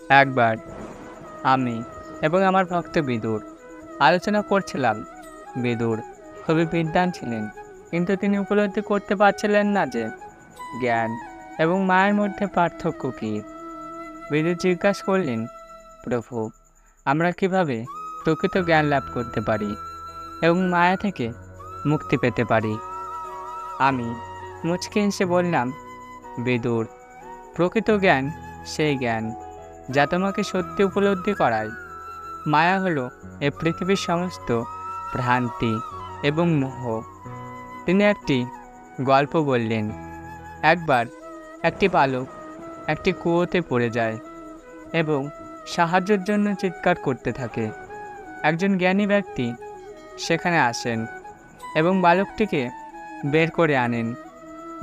একবার আমি এবং আমার ভক্ত বিদুর আলোচনা করছিলাম। বিদুর খুবই বিদ্বান ছিলেন, কিন্তু তিনি উপলব্ধি করতে পারছিলেন না যে জ্ঞান এবং মায়ের মধ্যে পার্থক্য কী। বিদুর জিজ্ঞাসা করলেন, প্রভু, আমরা কিভাবে প্রকৃত জ্ঞান লাভ করতে পারি এবং মায়া থেকে মুক্তি পেতে পারি? আমি মুচকি হেসে বললাম, বিদুর, প্রকৃত জ্ঞান সেই জ্ঞান যা তোমাকে সত্যি উপলব্ধি করায়। মায়া হলো এ পৃথিবীর সমস্ত ভ্রান্তি এবং মোহ। তিনি একটি গল্প বললেন। একবার একটি বালক একটি কুয়োতে পড়ে যায় এবং সাহায্যের জন্য চিৎকার করতে থাকে। একজন জ্ঞানী ব্যক্তি সেখানে আসেন এবং বালকটিকে বের করে আনেন।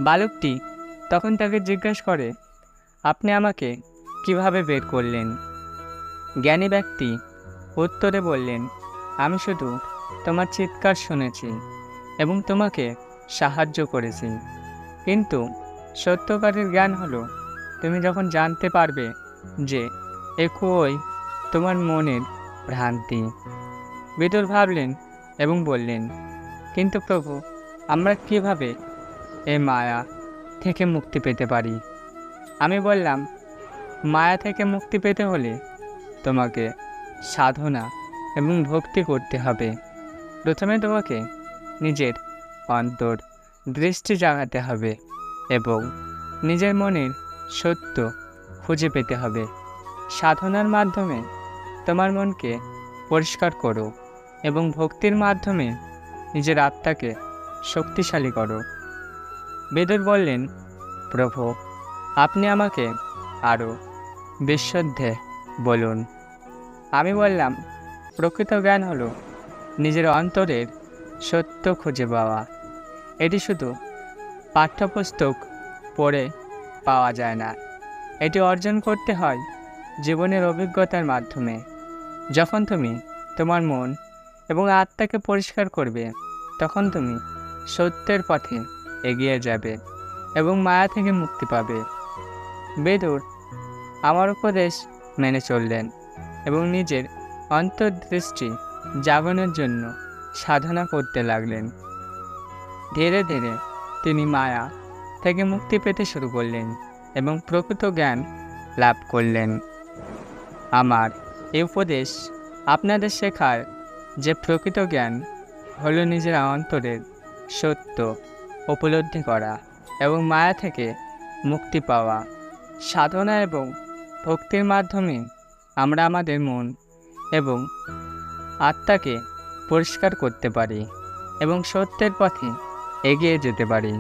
বালকটি তখন তাকে জিজ্ঞাসা করে, আপনি আমাকে কিভাবে বের করলেন? জ্ঞানী ব্যক্তি উত্তরে বললেন, আমি শুধু তোমার চিৎকার শুনেছি এবং তোমাকে সাহায্য করেছি। কিন্তু সত্যকারের জ্ঞান হলো তুমি যখন জানতে পারবে যে এ কুয়োই তোমার মনের ভ্রান্তি। বিদুর ভাবলেন এবং বললেন, কিন্তু প্রভু, আমরা কিভাবে এ মায়া থেকে মুক্তি পেতে পারি? আমি বললাম, মায়া থেকে মুক্তি পেতে হলে তোমাকে সাধনা এবং ভক্তি করতে হবে। প্রথমে তোমাকে নিজের অন্তর দৃষ্টি জাগাতে হবে এবং নিজের মনের সত্য খুঁজে পেতে হবে। সাধনার মাধ্যমে তোমার মনকে পরিষ্কার করো এবং ভক্তির মাধ্যমে নিজের আত্মাকে শক্তিশালী করো। বেদুর বললেন, প্রভু, আপনি আমাকে আরও বিশুদ্ধে বলুন। আমি বললাম, প্রকৃত জ্ঞান হলো নিজের অন্তরের সত্য খুঁজে পাওয়া। এটি শুধু পাঠ্যপুস্তক পড়ে পাওয়া যায় না, এটি অর্জন করতে হয় জীবনের অভিজ্ঞতার মাধ্যমে। যখন তুমি তোমার মন এবং আত্মাকে পরিষ্কার করবে, তখন তুমি সত্যের পথে এগিয়ে যাবে এবং মায়া থেকে মুক্তি পাবে। বেদুর আমার উপদেশ মেনে চললেন এবং নিজের অন্তর্দৃষ্টি জাগানোর জন্য সাধনা করতে লাগলেন। ধীরে ধীরে তিনি মায়া থেকে মুক্তি পেতে শুরু করলেন এবং প্রকৃত জ্ঞান লাভ করলেন। আমার এই উপদেশ আপনাদের শেখায় যে প্রকৃত জ্ঞান হলো নিজের অন্তরের সত্য উপলব্ধি করা এবং মায়া থেকে মুক্তি পাওয়া। সাধনা এবং ভক্তির মাধ্যমে আমরা আমাদের মন এবং আত্মাকে পরিষ্কার করতে পারি এবং সত্যের পথে এগিয়ে যেতে পারি।